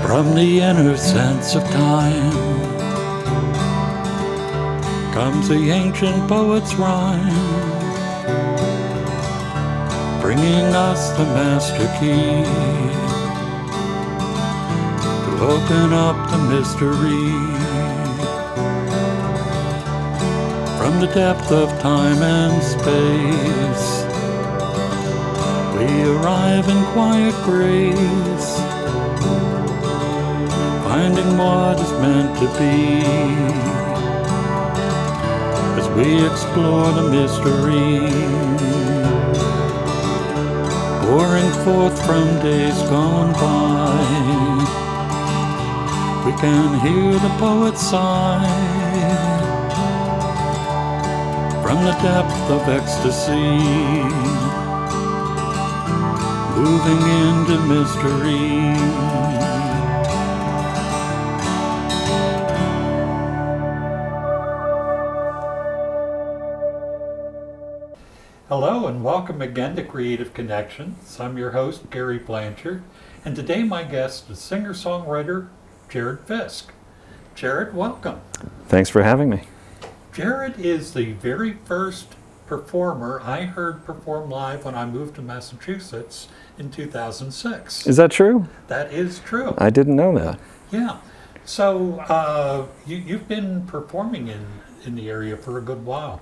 From the inner sense of time comes the ancient poet's rhyme, bringing us the master key to open up the mystery. From the depth of time and space, we arrive in quiet grace, finding what is meant to be as we explore the mystery, pouring forth from days gone by. We can hear the poet sigh from the depth of ecstasy, moving into mystery. Hello and welcome again to Creative Connections. I'm your host, Gary Blanchard, and today my guest is singer-songwriter Jared Fiske. Jared, welcome. Thanks for having me. Jared is the very first performer I heard perform live when I moved to Massachusetts in 2006. Is that true? That is true. I didn't know that. Yeah. So you've been performing in the area for a good while.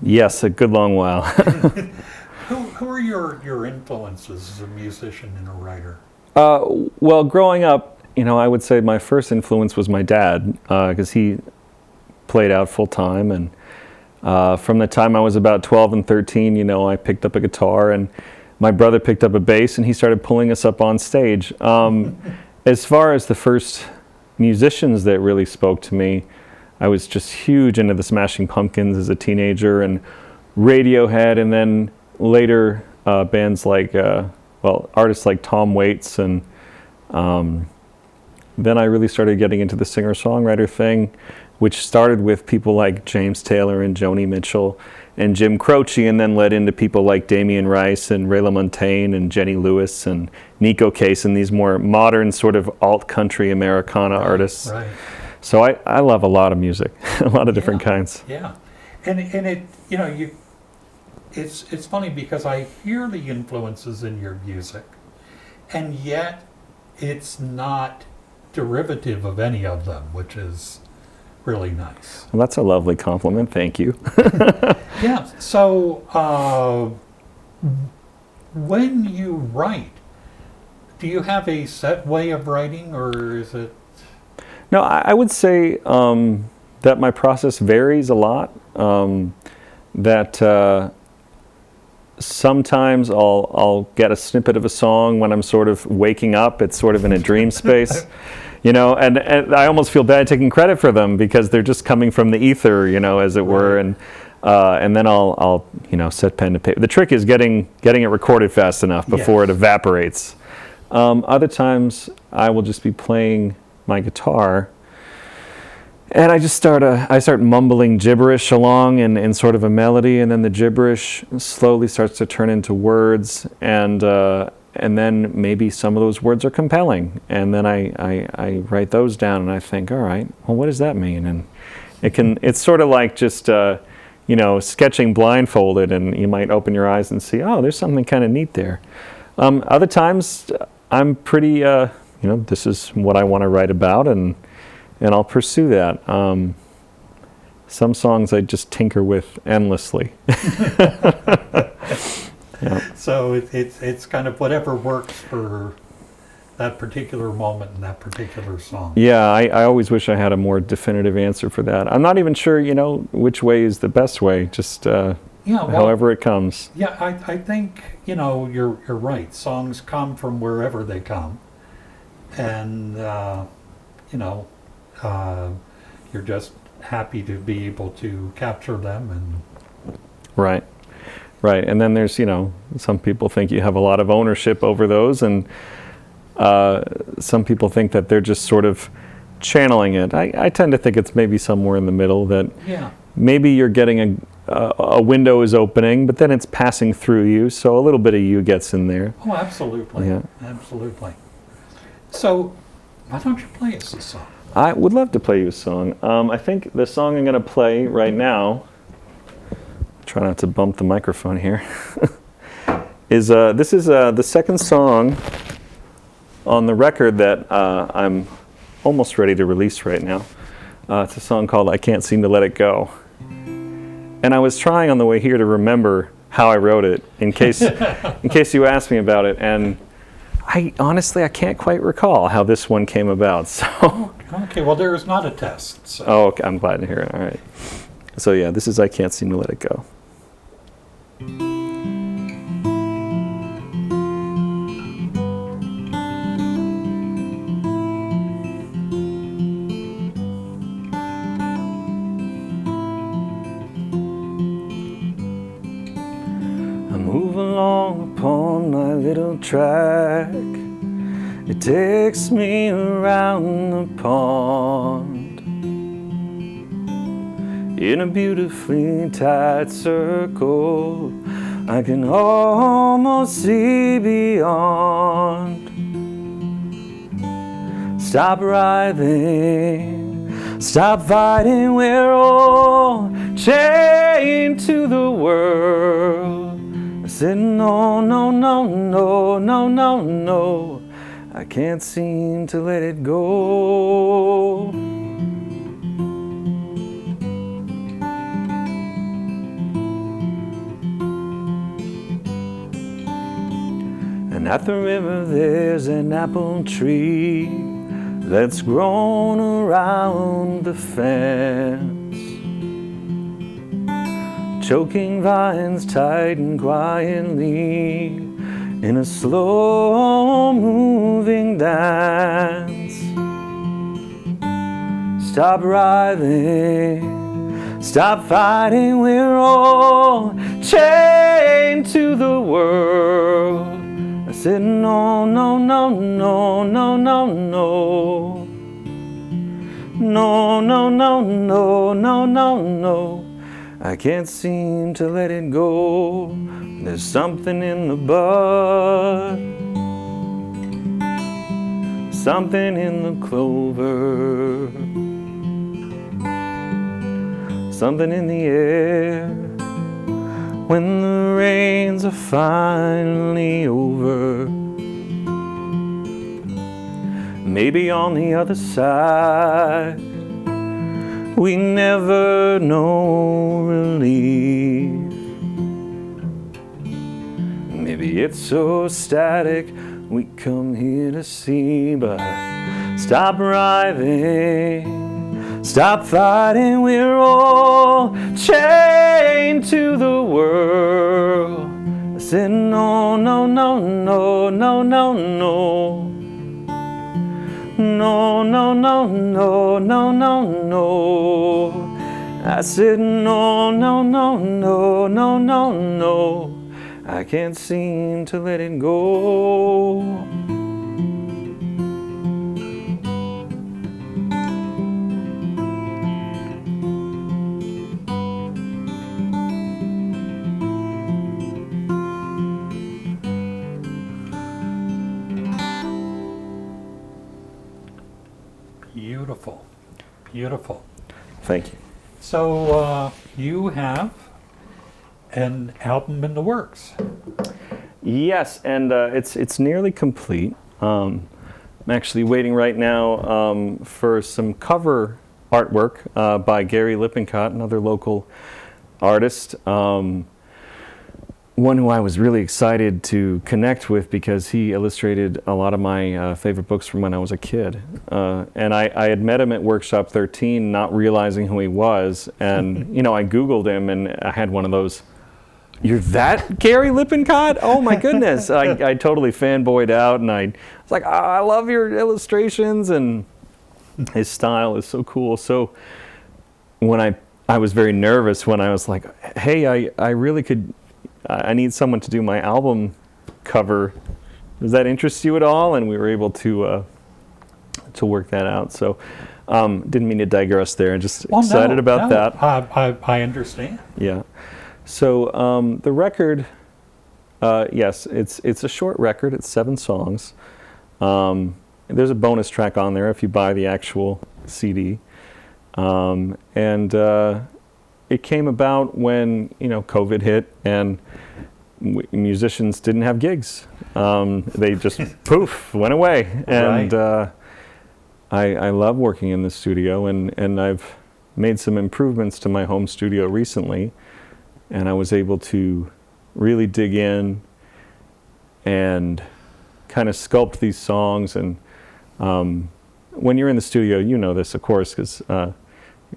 Yes, a good long while. Who are your influences as a musician and a writer? Well, growing up, I would say my first influence was my dad, because he played out full time, and from the time I was about 12 and 13, I picked up a guitar, and my brother picked up a bass, and he started pulling us up on stage. As far as the first musicians that really spoke to me, I was just huge into the Smashing Pumpkins as a teenager, and Radiohead, and then later bands like, artists like Tom Waits, and then I really started getting into the singer-songwriter thing, which started with people like James Taylor and Joni Mitchell and Jim Croce, and then led into people like Damien Rice and Ray LaMontagne and Jenny Lewis and Nico Case and these more modern sort of alt-country Americana artists. Right. So I love a lot of music, a lot of different kinds. Yeah, and it it's funny because I hear the influences in your music, and yet it's not derivative of any of them, which is really nice. Well, that's a lovely compliment. Thank you. Yeah. So when you write, do you have a set way of writing, or is it? No, I would say that my process varies a lot. That sometimes I'll get a snippet of a song when I'm sort of waking up. It's sort of in a dream space, and I almost feel bad taking credit for them because they're just coming from the ether, as it were. And then I'll set pen to paper. The trick is getting it recorded fast enough before it evaporates. Other times I will just be playing my guitar, and I start mumbling gibberish along in sort of a melody, and then the gibberish slowly starts to turn into words, and then maybe some of those words are compelling, and then I write those down, and I think, all right, well, what does that mean? And it's sort of like just sketching blindfolded, and you might open your eyes and see, oh, there's something kind of neat there. Other times I'm pretty this is what I want to write about, and I'll pursue that. Some songs I just tinker with endlessly. Yeah. So it's kind of whatever works for that particular moment in that particular song. Yeah, I always wish I had a more definitive answer for that. I'm not even sure, which way is the best way. Just however it comes. Yeah, I think you're right. Songs come from wherever they come. And you're just happy to be able to capture them. And right. And then there's some people think you have a lot of ownership over those, and some people think that they're just sort of channeling it. I tend to think it's maybe somewhere in the middle, that maybe you're getting a window is opening, but then it's passing through you, so a little bit of you gets in there. Oh, absolutely. Yeah. Absolutely. So Why don't you play us a song? I would love to play you a song. I think the song I'm going to play right now, try not to bump the microphone here, is this is the second song on the record that I'm almost ready to release right now. It's a song called I Can't Seem to Let It Go. And I was trying on the way here to remember how I wrote it in case you asked me about it, and I honestly can't quite recall how this one came about. So Okay, well, there is not a test. So. oh, okay, I'm glad to hear it. All right. So yeah, this is I Can't Seem to Let It Go. I move along upon my little track. It takes me around the pond in a beautifully tight circle. I can almost see beyond. Stop writhing, stop fighting. We're all chained to the world. I said no, no, no, no, no, no, no. I can't seem to let it go. And at the river there's an apple tree that's grown around the fence. Choking vines tighten quietly in a slow-moving dance. Stop writhing, stop fighting. We're all chained to the world. I said no, no, no, no, no, no, no. No, no, no, no, no, no, no. I can't seem to let it go. There's something in the bud, something in the clover, something in the air when the rains are finally over. Maybe on the other side we never know relief. Maybe it's so static we come here to see, but stop writhing, stop fighting. We're all chained to the world. I said no, no, no, no, no, no, no. No, no, no, no, no, no, no. I said no, no, no, no, no, no, no. I can't seem to let it go. Beautiful, beautiful. Thank you. So you have an album in the works. Yes, and it's nearly complete. I'm actually waiting right now for some cover artwork by Gary Lippincott, another local artist. One who I was really excited to connect with because he illustrated a lot of my favorite books from when I was a kid. And I had met him at Workshop 13, not realizing who he was. And, you know, I Googled him and I had one of those, "You're that Gary Lippincott? Oh my goodness." I totally fanboyed out and I was like, "I love your illustrations," and his style is so cool. So when I was very nervous when I was like, "Hey, I really could, I need someone to do my album cover. Does that interest you at all?" And we were able to work that out. So didn't mean to digress there. I'm just excited about that. I understand. Yeah. So the record, yes, it's a short record. It's 7 songs. there's a bonus track on there if you buy the actual CD. And it came about when, COVID hit and musicians didn't have gigs. They just poof, went away. And I love working in the studio, and I've made some improvements to my home studio recently, and I was able to really dig in and kind of sculpt these songs. And when you're in the studio, you know this, of course, because you're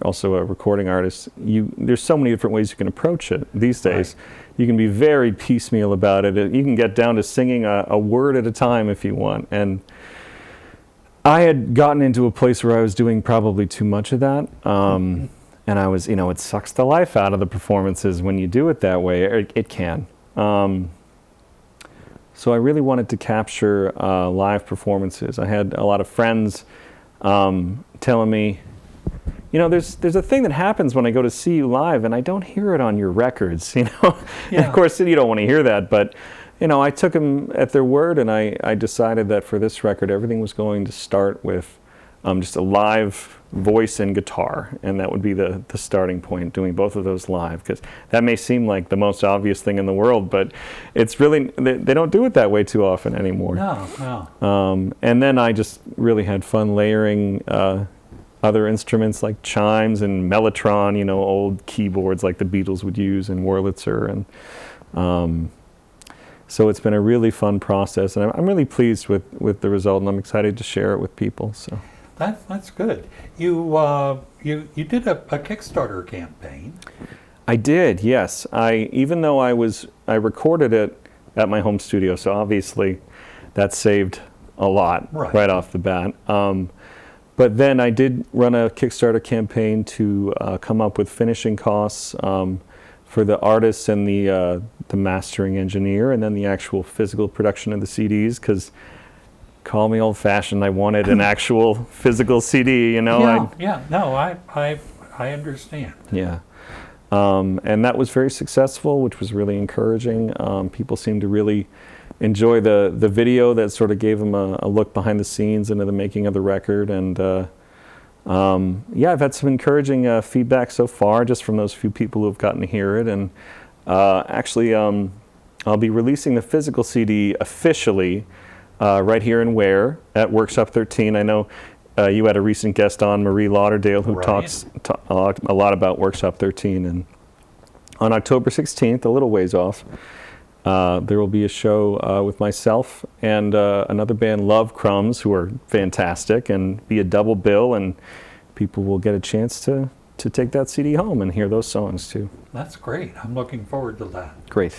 also a recording artist. There's so many different ways you can approach it these days. Right. You can be very piecemeal about it. You can get down to singing a word at a time if you want. And I had gotten into a place where I was doing probably too much of that. And I was, it sucks the life out of the performances when you do it that way. It can. So I really wanted to capture live performances. I had a lot of friends telling me, there's a thing that happens when I go to see you live, and I don't hear it on your records, And of course, you don't want to hear that, but, I took them at their word, and I decided that for this record, everything was going to start with just a live voice and guitar, and that would be the starting point, doing both of those live, because that may seem like the most obvious thing in the world, but it's really, they don't do it that way too often anymore. No. And then I just really had fun layering other instruments like chimes and mellotron, old keyboards like the Beatles would use, and Wurlitzer, and so it's been a really fun process, and I'm really pleased with the result, and I'm excited to share it with people. So. That's good. You did a Kickstarter campaign. I did, yes. Even though I recorded it at my home studio, so obviously that saved a lot right off the bat. But then I did run a Kickstarter campaign to come up with finishing costs for the artists and the mastering engineer, and then the actual physical production of the CDs, because call me old-fashioned, I wanted an actual physical CD, No, I understand. Yeah. And that was very successful, which was really encouraging. People seemed to really enjoy the video that sort of gave them a look behind the scenes into the making of the record. And I've had some encouraging feedback so far, just from those few people who have gotten to hear it. And actually, I'll be releasing the physical CD officially right here in Ware at Workshop 13. I know you had a recent guest on, Marie Lauderdale, who talks a lot about Workshop 13. And on October 16th, a little ways off, there will be a show with myself and another band, Love Crumbs, who are fantastic, and be a double bill, and people will get a chance to take that CD home and hear those songs too. That's great. I'm looking forward to that. Great.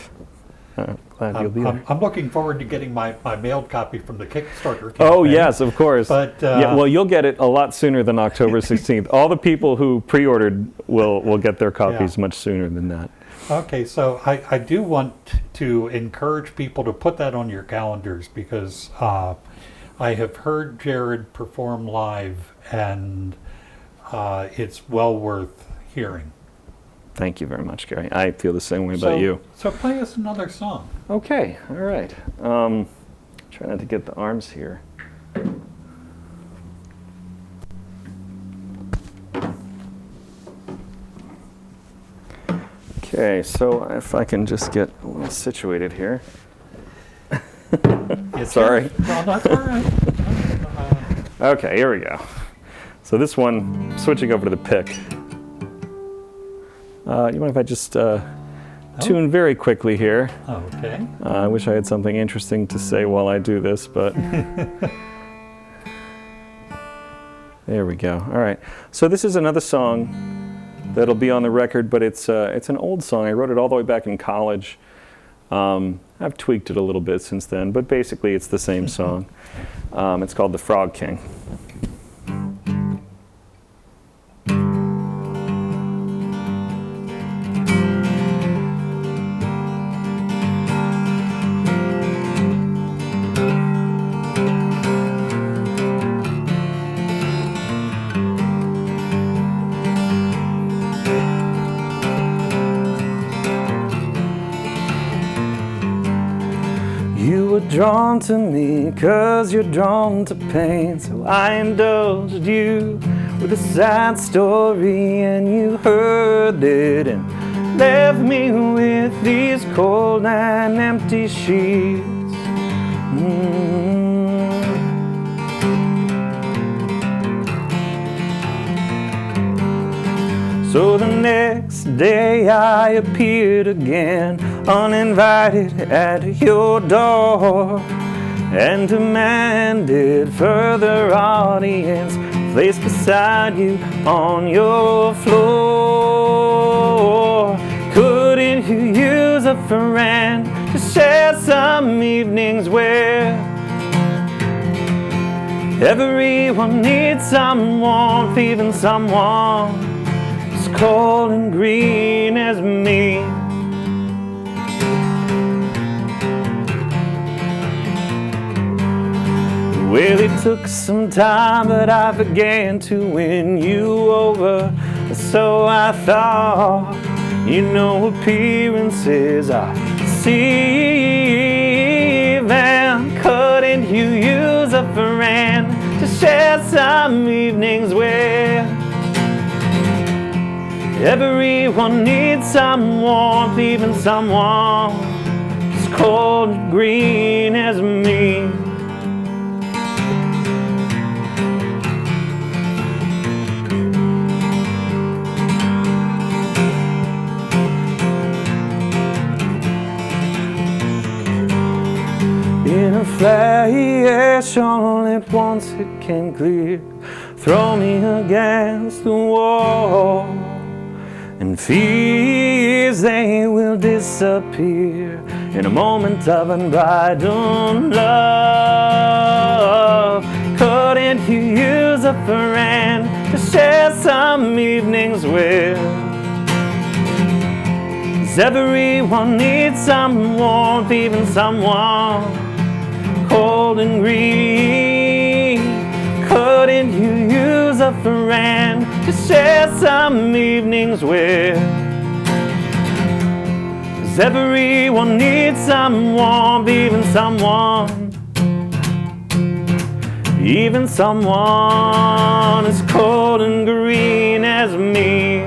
Glad you'll be there. I'm looking forward to getting my mailed copy from the Kickstarter campaign. Oh, yes, of course. But well, you'll get it a lot sooner than October 16th. All the people who pre-ordered will get their copies much sooner than that. Okay, so I do want to encourage people to put that on your calendars, because I have heard Jared perform live, and it's well worth hearing. Thank you very much, Gary. I feel the same way about you. So play us another song. Okay, all right. Try not to get the arms here. Okay, so if I can just get a little situated here. Sorry. No, that's all right. Okay, here we go. So this one, switching over to the pick. You mind if I just tune very quickly here? Okay. I wish I had something interesting to say while I do this, but there we go. All right. So this is another song that'll be on the record, but it's an old song. I wrote it all the way back in college. I've tweaked it a little bit since then, but basically it's the same song. It's called The Frog King. You were drawn to me 'cause you're drawn to pain. So I indulged you with a sad story, and you heard it and left me with these cold and empty sheets. So the next day I appeared again, uninvited at your door, and demanded further audience, placed beside you on your floor. Couldn't you use a friend to share some evenings where everyone needs some warmth, even someone as cold and green as me? Well, it took some time, but I began to win you over. So I thought, you know, appearances are deceiving. Couldn't you use a friend to share some evenings where everyone needs some warmth, even someone as cold and green as me? In a flash, all at once it came clear. Throw me against the wall, and fears they will disappear in a moment of unbridled love. Couldn't you use a friend to share some evenings with? 'Cause everyone needs some warmth, even someone cold and green. Couldn't you use a friend to share some evenings with? 'Cause everyone needs some warmth, even someone as cold and green as me.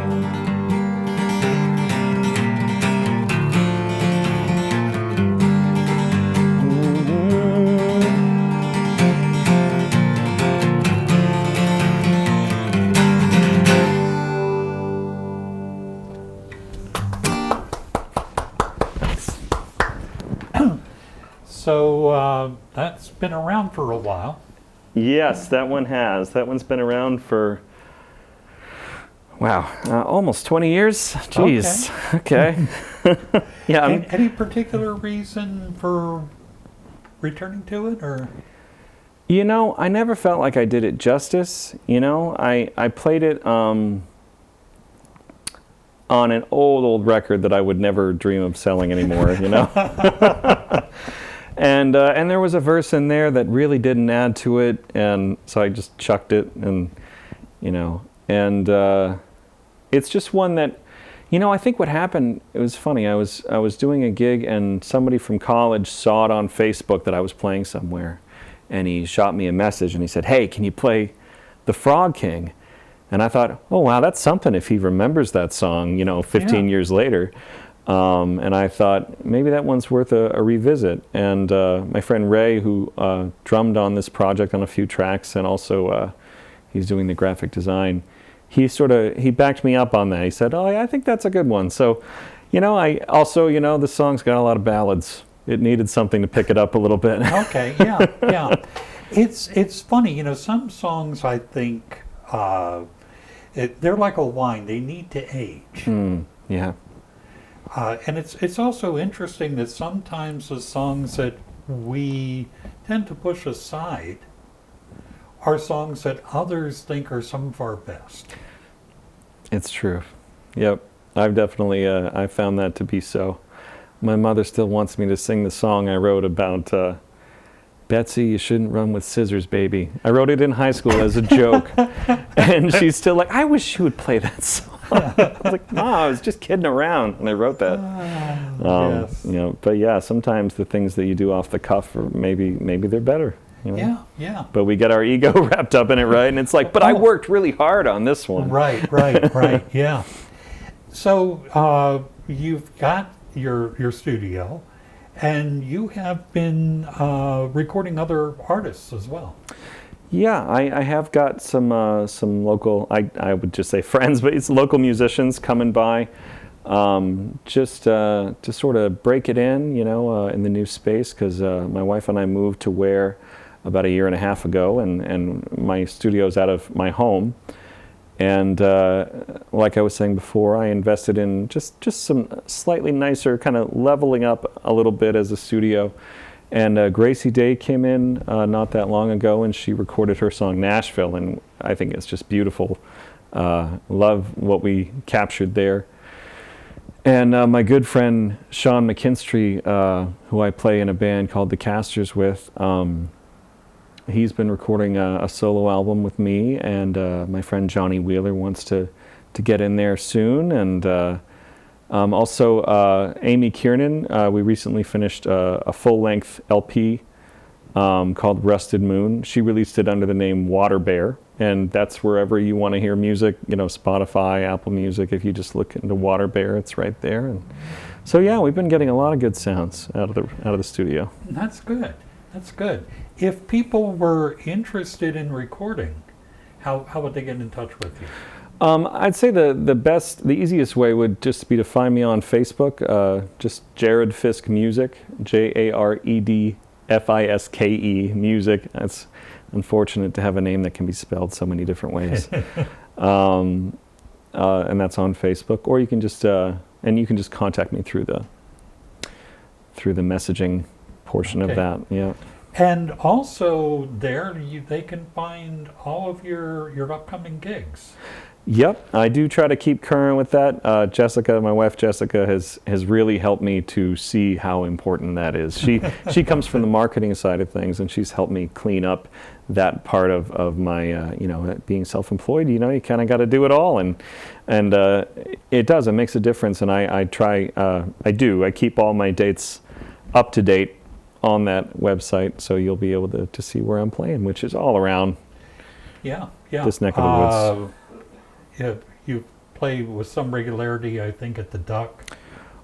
So that's been around for a while. Yes, that one has. That one's been around for, wow, almost 20 years. Jeez. Okay. Yeah. Any particular reason for returning to it, or? You know, I never felt like I did it justice. You know, I played it on an old record that I would never dream of selling anymore, you know? And there was a verse in there that really didn't add to it, and so I just chucked it, and, you know, and it's just one that, you know, I think what happened, it was funny, I was doing a gig, and somebody from college saw it on Facebook that I was playing somewhere, and he shot me a message, and he said, "Hey, can you play The Frog King?" And I thought, oh, wow, that's something if he remembers that song, you know, 15 years later. And I thought, maybe that one's worth a revisit. And my friend Ray, who drummed on this project on a few tracks, and also he's doing the graphic design, he backed me up on that. He said, oh, yeah, I think that's a good one. So, you know, I also, you know, the song's got a lot of ballads. It needed something to pick it up a little bit. Okay, yeah. It's funny, you know, some songs I think, they're like a wine. They need to age. Yeah. And it's also interesting that sometimes the songs that we tend to push aside are songs that others think are some of our best. It's true. Yep. I've definitely, I found that to be so. My mother still wants me to sing the song I wrote about Betsy, you shouldn't run with scissors, baby. I wrote it in high school as a joke. And she's still like, I wish you would play that song. I was like, no, I was just kidding around when I wrote that. Yes. You know, but yeah, sometimes the things that you do off the cuff, are maybe they're better. You know? Yeah, yeah. But we get our ego wrapped up in it, right? And it's like, but I worked really hard on this one. Right, yeah. So you've got your studio, and you have been recording other artists as well. Yeah, I have got some local, I would just say friends, but it's local musicians coming by, just to sort of break it in the new space, because my wife and I moved to Ware about a year and a half ago, and my studio's out of my home. And like I was saying before, I invested in just some slightly nicer, kind of leveling up a little bit as a studio. And Gracie Day came in not that long ago, and she recorded her song Nashville, and I think it's just beautiful. Love what we captured there. And my good friend Sean McKinstry, who I play in a band called The Casters with, he's been recording a solo album with me, and my friend Johnny Wheeler wants to get in there soon. And also Amy Kiernan, we recently finished a full-length LP called Rusted Moon. She released it under the name Water Bear, and that's wherever you want to hear music, Spotify, Apple Music. If you just look into Water Bear, it's right there. And so yeah, we've been getting a lot of good sounds out of the studio. That's good. That's good. If people were interested in recording, how would they get in touch with you? I'd say the easiest way would just be to find me on Facebook, just Jared Fiske Music, JaredFiske Music. It's unfortunate to have a name that can be spelled so many different ways. And that's on Facebook, or you can just contact me through the messaging portion of that. Yeah. And also there, they can find all of your upcoming gigs. Yep, I do try to keep current with that. Jessica, my wife Jessica, has really helped me to see how important that is. She comes from the marketing side of things, and she's helped me clean up that part of my being self-employed. You kind of got to do it all, and it does. It makes a difference, and I try. I keep all my dates up to date on that website, so you'll be able to see where I'm playing, which is all around. Yeah. This neck of the woods. Yeah, you play with some regularity, I think, at the Duck.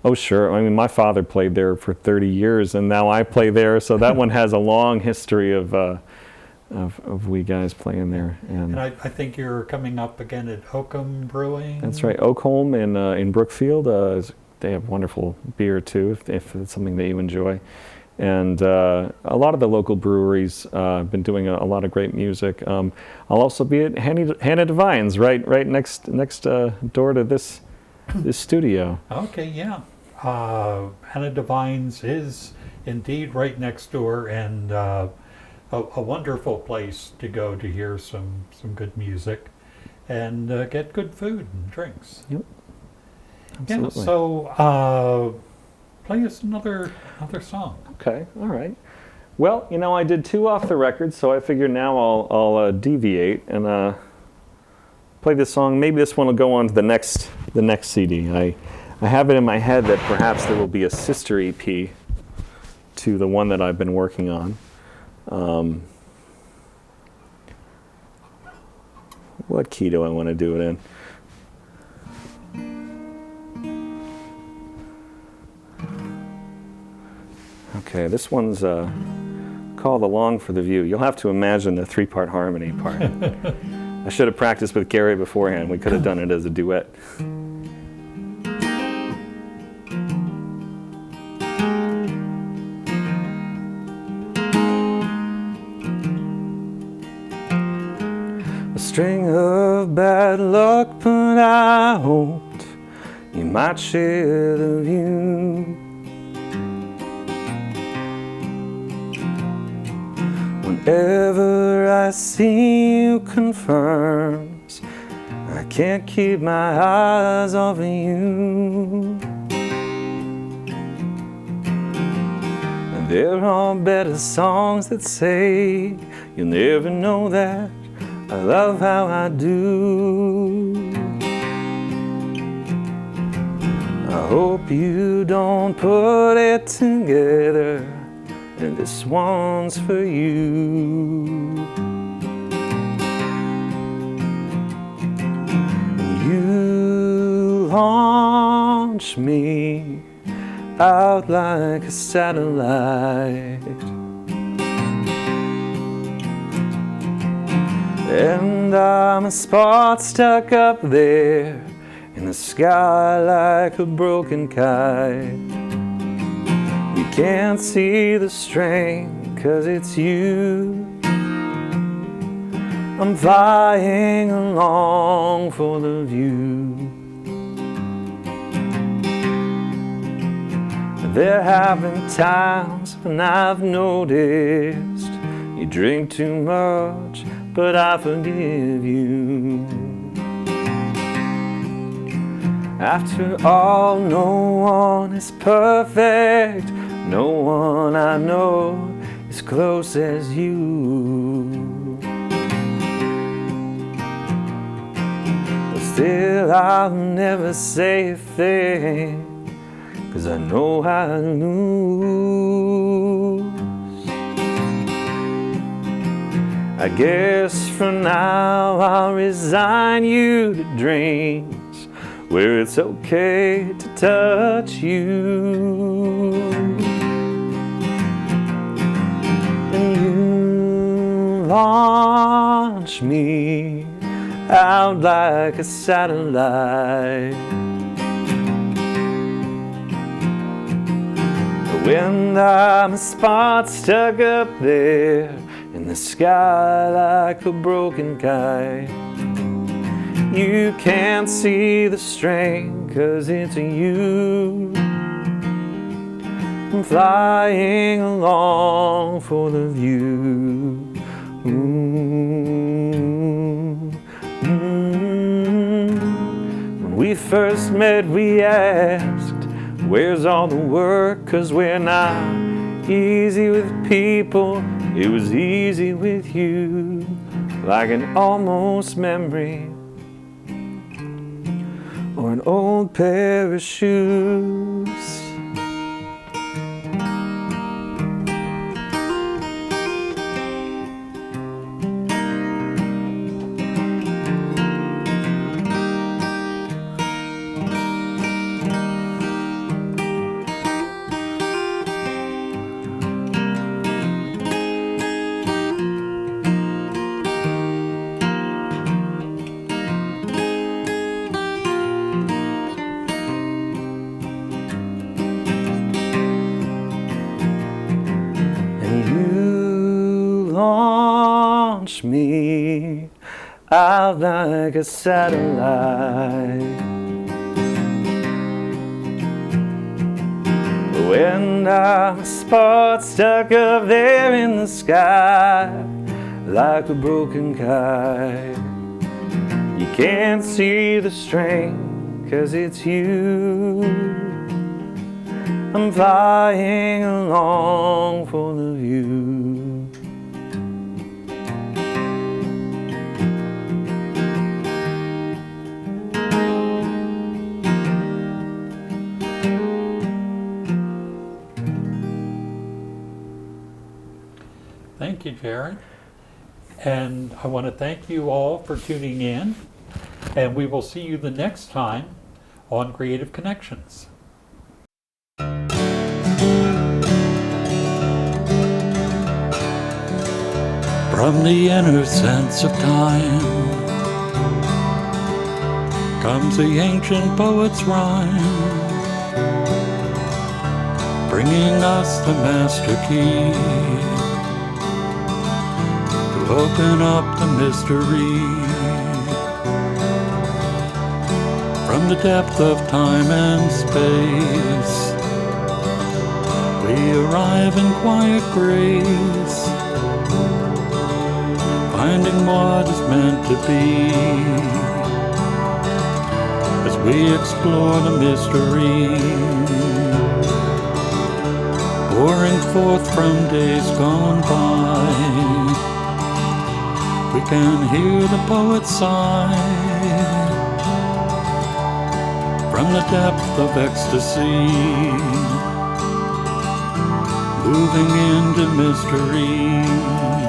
Oh, sure. I mean, my father played there for 30 years, and now I play there. So that one has a long history of we guys playing there. And I think you're coming up again at Oakham Brewing. That's right, Oakham in Brookfield. They have wonderful beer too, if it's something that you enjoy. And a lot of the local breweries have been doing a lot of great music. I'll also be at Hannah Devine's, right next door to this studio. Okay, yeah. Hannah Devine's is indeed right next door, and a wonderful place to go to hear some good music and get good food and drinks. Yep. Absolutely. Yeah. So play us another song. Okay, all right. Well, I did 2 off the record, so I figure now I'll deviate and play this song. Maybe this one will go on to the next CD. I have it in my head that perhaps there will be a sister EP to the one that I've been working on. What key do I want to do it in? Okay, this one's called Along for the View. You'll have to imagine the 3-part harmony part. I should have practiced with Gary beforehand. We could have done it as a duet. A string of bad luck, but I hoped you might share the view. Whenever I see you confirms I can't keep my eyes off of you. And there are better songs that say you'll never know that I love how I do. I hope you don't put it together, and this one's for you. You launch me out like a satellite, and I'm a spot stuck up there in the sky like a broken kite. You can't see the string 'cause it's you. I'm flying along for the view. There have been times when I've noticed you drink too much, but I forgive you. After all, no one is perfect. No one I know as close as you. But still, I'll never say a thing, 'cause I know how to lose. I guess for now I'll resign you to dreams where it's okay to touch you. And you launch me out like a satellite. When I'm a spot stuck up there in the sky like a broken kite, you can't see the string 'cause it's you. I'm flying along for the view. When we first met, we asked, where's all the work? 'Cause we're not easy with people. It was easy with you, like an almost memory or an old pair of shoes. Launch me out like a satellite. When I'm a spot stuck up there in the sky like a broken kite, you can't see the string 'cause it's you. I'm flying along for the view. Thank you, Jared. And I want to thank you all for tuning in. And we will see you the next time on Creative Connections. From the inner sense of time comes the ancient poet's rhyme, bringing us the master key to open up the mystery. From the depth of time and space, we arrive in quiet grace, finding what is meant to be as we explore the mystery, pouring forth from days gone by. We can hear the poet sigh, from the depth of ecstasy, moving into mystery.